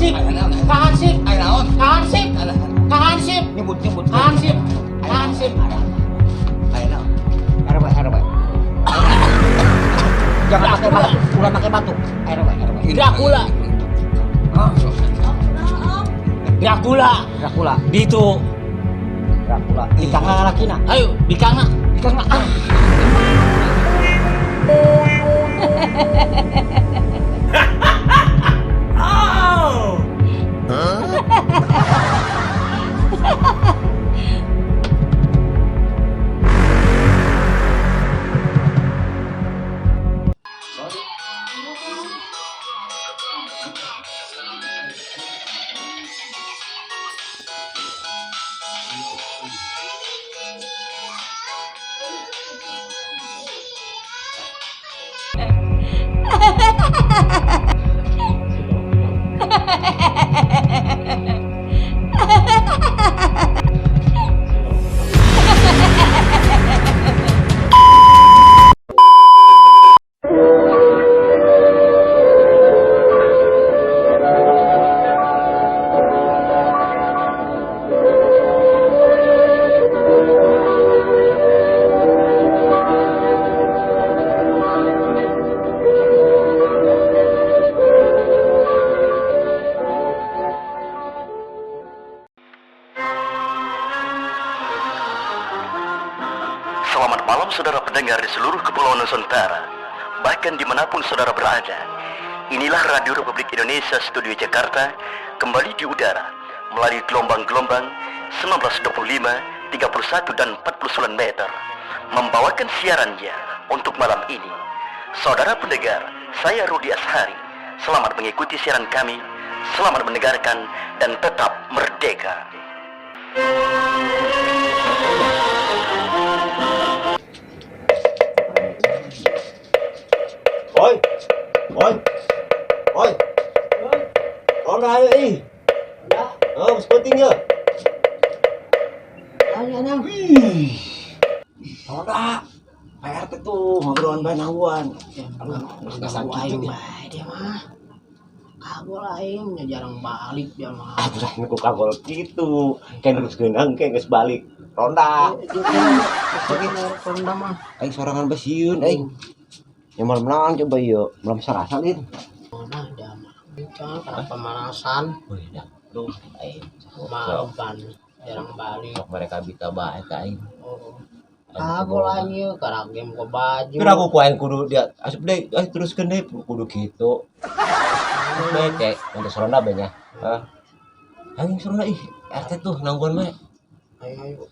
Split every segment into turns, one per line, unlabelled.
Hansip, Hansip, Hansip, Hansip,
Nyebut
Hansip, Hansip.
Ayo naon? Arep. Jangan pakai batu, ulah pakai batu. Ayo.
Dracula.
Dracula.
Gitu.
Dracula. Di kakak lakina.
Ayo, dikanga.
Selamat malam saudara pendengar di seluruh kepulauan Nusantara, bahkan dimanapun saudara berada. Inilah Radio Republik Indonesia Studio Jakarta, kembali di udara melalui gelombang-gelombang 1925, 31 dan 49 meter, membawakan siarannya untuk malam ini. Saudara pendengar, saya Rudi Ashari. Selamat mengikuti siaran kami, selamat mendengarkan dan tetap merdeka.
Oi. Ronda ayo ih. Oh, sepenting ya. Ayo nang. Ronda. PRT tuh ngobrolan banawan.
Kesan aing bae dia mah. Kagol aing jarang balik dia mah.
Atuh nu kagol kitu. Kayak terus geunang kayak geus balik. Ronda.
Ronda mah.
Aing sorangan basiun aing. Ya malam coba yuk, belum serasa lin.
Mana dia mah. Jangan karena pemanasan.
Tuh,
Aing malam kan jarang balik.
mereka bisa baik aing.
Oh. Kagol aing karena game ke baju.
Kira aku kuain kudu dia asup deui, teruskeun deui kudu kitu. Baik teh, untuk Ronda be nya. Hah. Aing Ronda ih, RT tuh nangguan mah.
Ayo.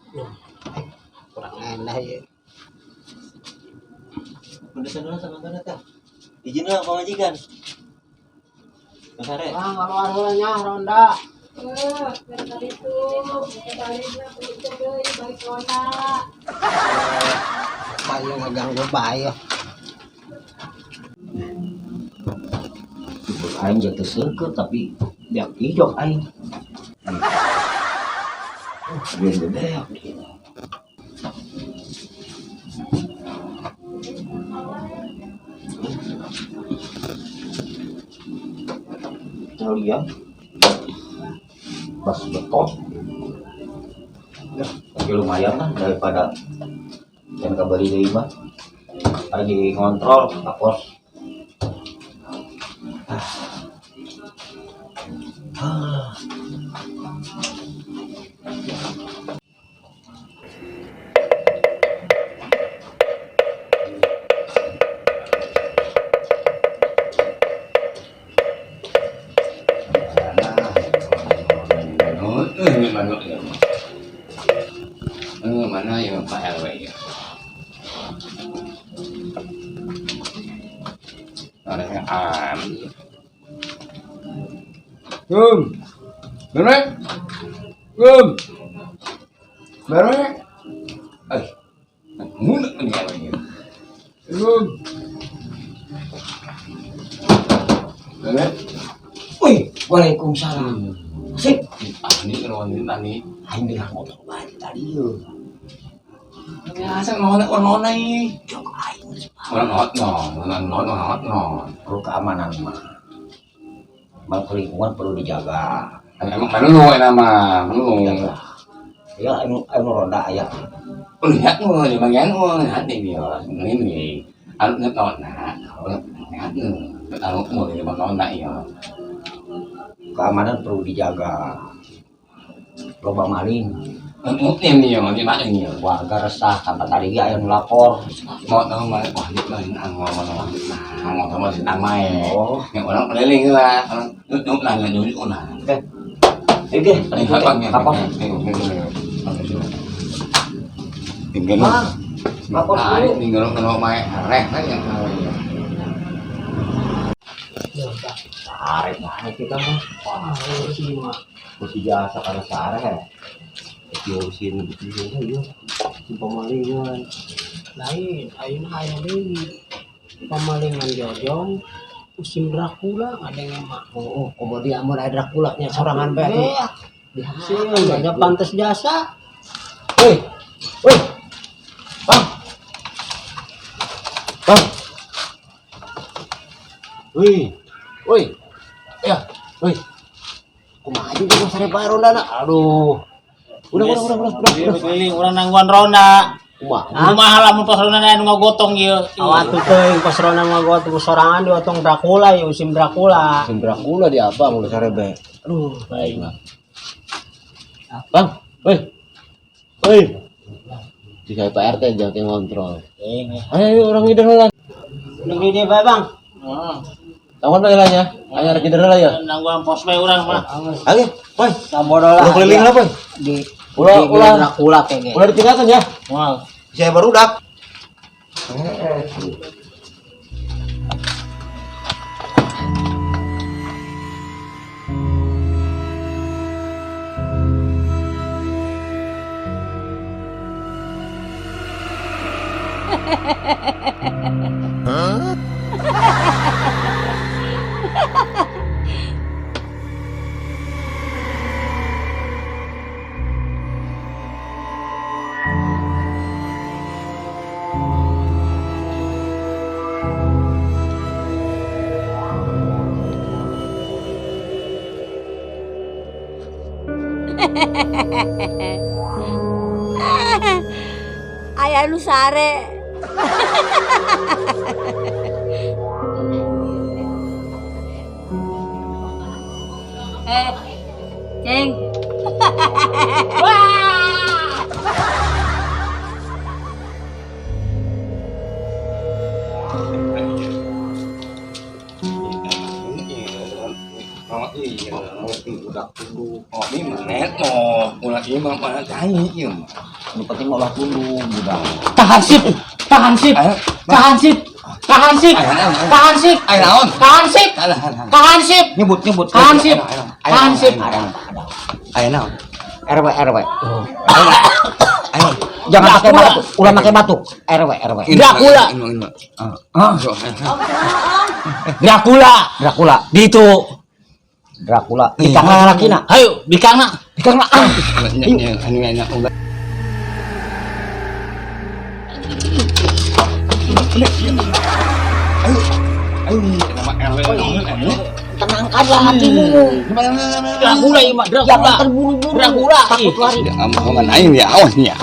Kurang enak ya.
Udah sana sama kana teh. Izin lah pamajikan. Masare.
Bang, warulanya Ronda.
Dari itu, baliknya itu balik Ronda.
Bayo ngeganggu bayo.
Aing jatuh seukeut tapi dia hijau aing. Dia gede. Lihat pas beton ya, tapi lumayan lah daripada yang kembali dari mah lagi ngontrol kapos.
Mana yang Pak RW ya? Ada yang bener? Bener? Mulut ini ya. Bener?
Wih, waalaikumsalam. Sip,
Ini keruan ini.
aing bilang mau balik tadi yuk.
Biasa orang nih.
Jok aing geus
Orang no.
perlu keamanan mah. lingkungan perlu dijaga.
Emang menelu nama menelu.
Ya, anu ronda aya.
Lihat mau di bagian mau lihat ini ya, ini anu nonton lihat anu mau di nonton ya.
Keamanan perlu dijaga. Loba maling.
Ini ya, di mana ini ya?
Warga resah tanpa tadi aya melapor.
Mau tahu mah wah ini anu mau sama si Tamai.
Oh,
Yang orang keliling lah, orang nanya dulu ona.
oke. Apa?
Tinggal
Apa dulu?
tinggal kalau main reh aja.
Sare banget kita mah.
Wah, ini mah.
Mesti biasa karena sare ya. Diurusin begini ya. Pemalingan.
Lain, ayun aya deui. Pamalingan jojong, musim Dracula ada yang mah.
Oh, kemudian amun aya Dracula nya sorangan bae tuh.
Dihasil, ada pantas jasa.
Woi. Woi. Bang. Bang. Woi. Woi. Ya, woi. Kumaha juga gua sare bae rondana. Aduh. Udah.
Keliling orang nangguan ronda.
Kumaha?
Kumaha lamun pas ronda anu ngagotong ieu.
Awatu teuing pas rona mah gua tuh sorangan di otong Dracula, ya musim Dracula.
Sim Dracula di abang udah sare bae. Aduh, baik bang. Bang, woi. Woi. Di saya Pak RT jangan ngontrol. Ayo orang hidup lah.
Negeri dia bae, Bang.
Tahun lah ya. Ayo ada hidup lah ya.
Nangguan pos bae urang mah.
Ayo, woi.
Sabodo lah.
Udah keliling lah, boy.
Di
Ulah.
Dracula kayaknya.
Udah ditinggalkan ya.
Moal.
Saya baru dak.
Ayah nu sare. Ceng.
Oh, ini menet no, ulah ieu mah mana cai ieu mah.
Yang penting olah dulu, budak.
Tahan sip. Tahan sip. Tahan sip. Tahan sip. Tahan sip.
Ayo naon?
Tahan sip. Tahan sip.
Nyebut.
Tahan sip. Tahan sip.
Ayo naon?
RW.
Ayo.
Jangan pakai batu. Ulah pakai batu. RW.
Dracula.
Dracula. Gitu. Dracula. Dikangna lakina.
Ayo, bikangna.
Tenangkanlah hatimu.
Dracula ieu mah
Jangan
Dracula.
terburu-buru.
Dracula.
Takut lari.
Aman aing ya awas nya.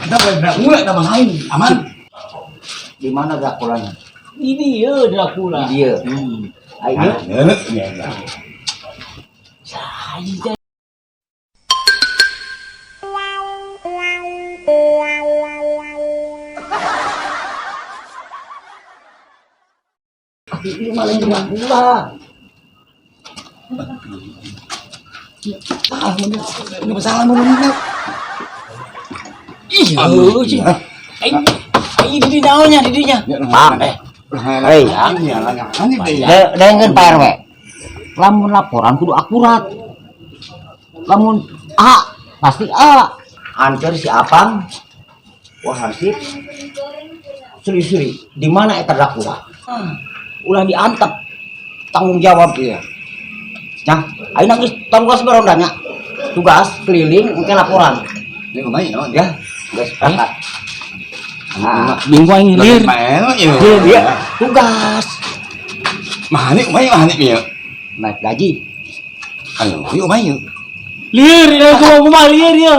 Kita mulai nama lain, aman.
Di mana Draculanya?
Ini ya Dracula.
Dia. Ayo. Ini malah Dracula.
Ini masalah mau.
Ih, sih. di daunnya, di dinya.
Bang, hei, dengan Pak RW. Lamun laporan kudu akurat. Lamun A, pasti A. Ancer si Apang. Wah, Hansip. Suri-suri, di mana eta Dracula? Ulah diantep. Tanggung jawab dia. Nah, ayeuna geus tugas berondanya. Tugas keliling engke laporan.
Ini lumayan
Ya, geus sepakat.
Minggu ini lir.
Dia tugas
Mahani lumayan ya.
naik gaji.
Ayo, lumayan.
Lir, aku mah lir ya.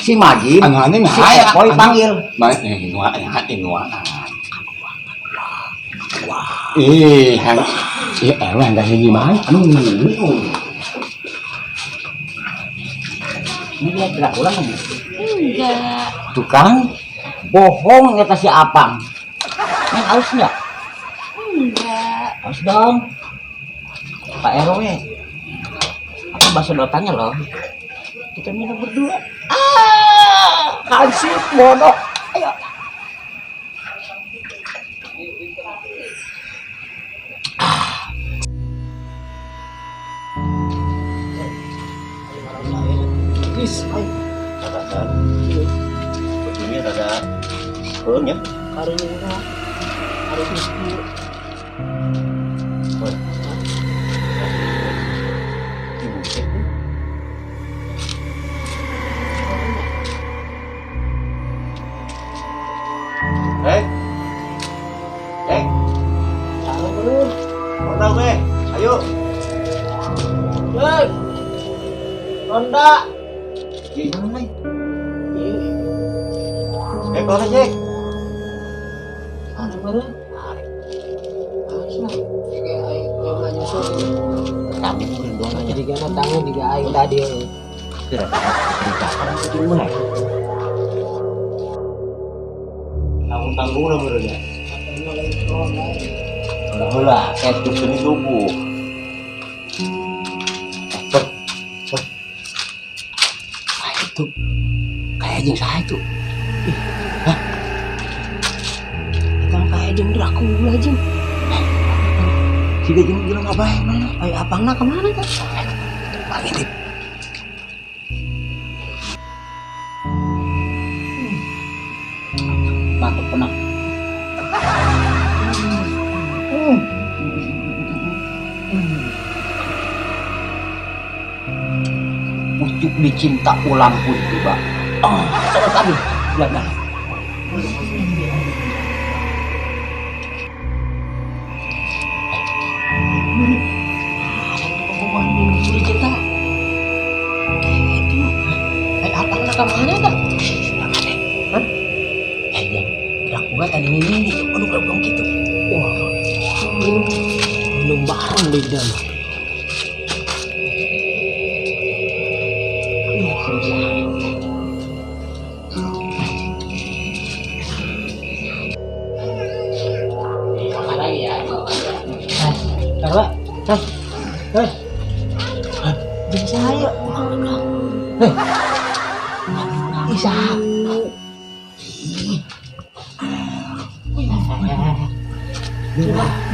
Si Majin,
Anu
si Epoy panggil.
Baik, hati nuaan. Ih, iya ewe enggak hiji mah.
Ini dia Dracula kan?
Enggak.
Tukang bohong eta si Apang. Yang harus enggak?
Enggak.
Harus dong. Pak RW. Apa bahasa dotanya loh? Kita minum berdua. Hansip bodoh. Ayo. Wis, ayo. Katakan. Begini ada ya.
Karena harus istri.
Ayo.
Hei, Ronda.
Gimana? Kalau Jack.
Ada mana?
Kami mungkin doang aja.
Jadi karena tangan juga aing tadi.
Tanggung-tanggung udah berenya. Udah kayak ini tubuh.
Itu kayak jeng saya tuh. Hah? Kalau kayak jeng Dracula jeng.
Si jeng bilang apa ya mana?
Ayo apangna kemana kan?
Ngintip.
Mantap penang.
Untuk dicinta ulang pun tiba. Coba tadi bilang.
Cinta. Itu. Apangna kemana kan? Hah? Jeng Dracula tadi ini. Aduh kalau gitu. Wah. Belum bareng di dalam. Bisa ayo. Bisa.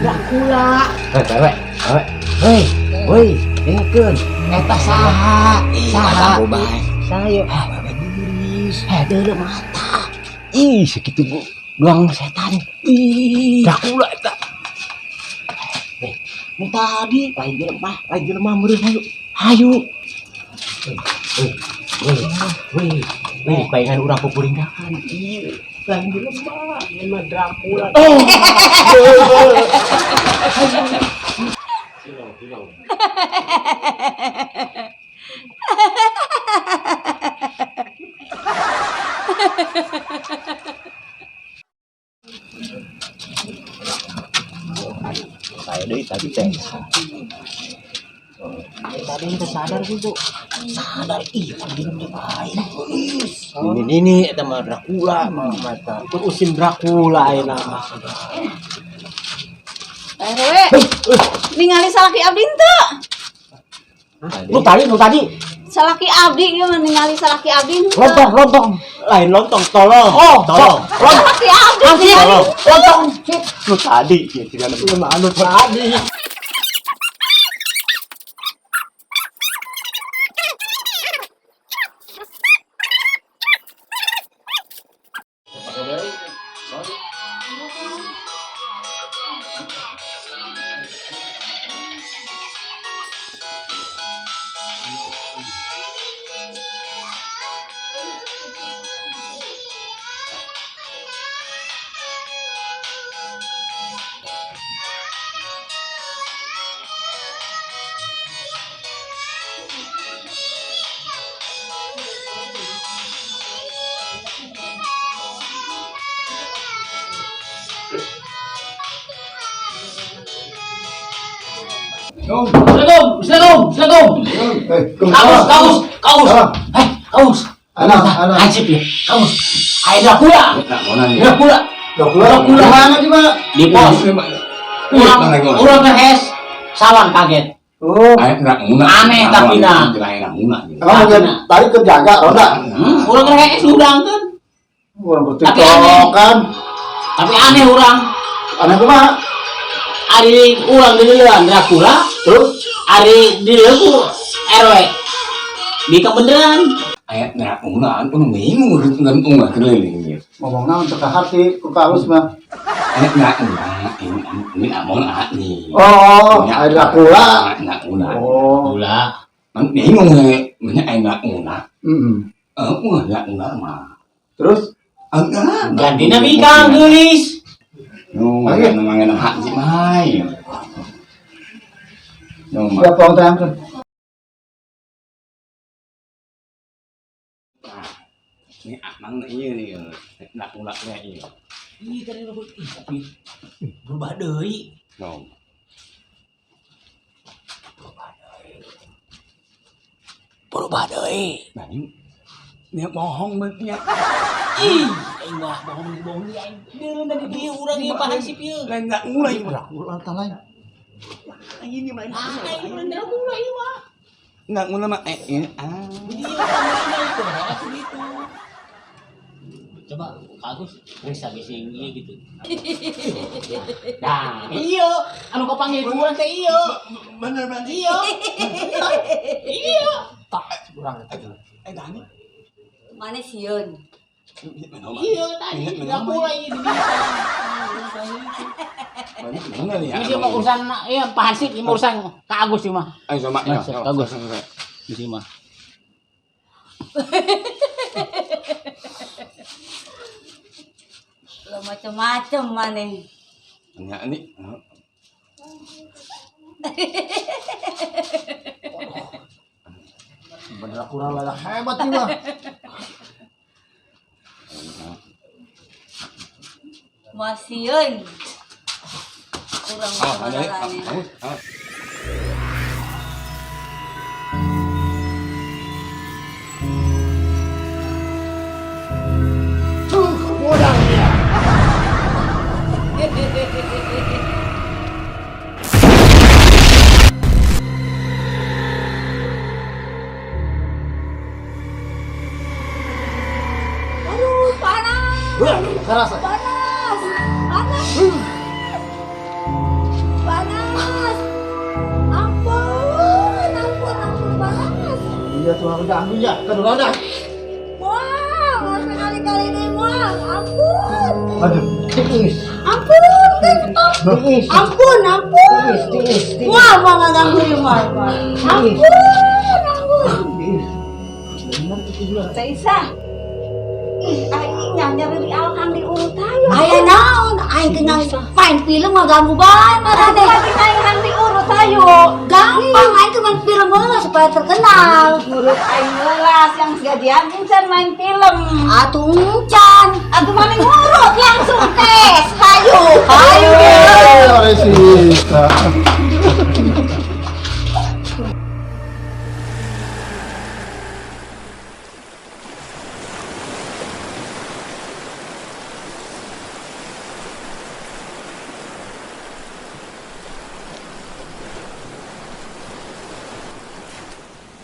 Dracula.
Woi, dengekeun.
Eta saha? Saha?
Saya.
Deuleu mata.
Ih, segitu doang setan.
Ih,
Dracula eta.
ini tadi
Lain jelema meureun hayu. Hayu. Woi, bayangan urang pupuringgahan.
lain jelema, ini mah Dracula.
Saya deui tadi teh.
Tadi kita sadar gitu.
Sadar ih, panggilan dia baik. Ini eta mah Dracula mah mata.
Usim Dracula ayeuna mah.
RW. Ningali salaki abdi teu?
Nu tadi
salaki abdi ieu mah ningali salaki abdi.
Lontong.
Lain lontong, tolong.
Oh,
tolong.
Salaki abdi.
Tolong.
Lontong.
Lu tadi, ya, tidak ada
Manut tadi. Assalamualaikum. Kaus. Kaus. Hansip ya. Kaus. Ayo Dracula. Dracula. Mana di mana? Di pos. Urang ngehes. Sawan kaget.
Oh, aneh
tapi nah.
Kamu tadi kerjaga roda.
Urang ngehes udang kan.
Urang
Tapi aneh.
kan.
Tapi aneh urang.
Aneh kumaha?
Ari urang di leuleun Dracula.
Terus
Ari di leuleun RW. Di kebeneran.
ayat ungan pun bingung dengan ungan keliling.
Ngomongnya untuk hati, ku kaus mah.
Ayat ini amon nih.
Oh, ada pula.
Una.
Oh,
Gula.
Man bingung mana ayat una. Una mah.
terus
Ganti nabi kang gelis.
Mangan hak si mai.
siapa orang tayangkan?
Ini amang iya nih, nak iya.
Ih tadi lu tapi berubah deui.
No.
Berubah deui.
Nah ini bohong banget.
Ih, aing mah bohong dia aing. Deuleuh dari dieu urang ieu Pak Hansip ieu.
Lain enggak mulai.
Ulang lain.
Ini main.
Aing bener gula ieu mah.
Enggak mulai mah ini
Dia kamera itu asli itu. Coba bagus, bisa bising ieu gitu. Nah, iya, anu kapanggil urang teh iya.
Bener.
Iya. Iya.
Tak, kurang itu.
Dani.
Mana sieun?
Iya tadi enggak mulai di
Bener ya.
Ini mah urusan iya Pak Hansip, ini urusan Kak Agus sih mah.
Ayo sama ya.
Kak Agus. Di sini mah.
Lo macem-macem maneh.
Ya ini.
Bener kurang lah hebat nih mah.
Masieun. Kurang
Oh, ada.
modalane. Aduh, panas.
Kerasa.
Panas. Ampun panas.
Iya tuh harus ambil ya, kedua dah.
Wah, nggak sekali-kali nih, Wah. Ampun.
Aduh, tiis.
Ampun, stop.
Tiis.
Ampun.
Tiis.
Wah, nggak ganggu ya, Wah. Ampun.
Tiis. Bener itu juga.
Saisa. Aing nyari alkan di urut ayo. Aya naon? Aing kenal main film mah ganggu bae mah teh. Aing di urut ayo. Gampang aing tuh main film heula supaya terkenal. Urut aing gelas yang segadian can main film. Atuh encan. Atuh mah ngurut langsung tes. Hayu.
Ayo, Resista.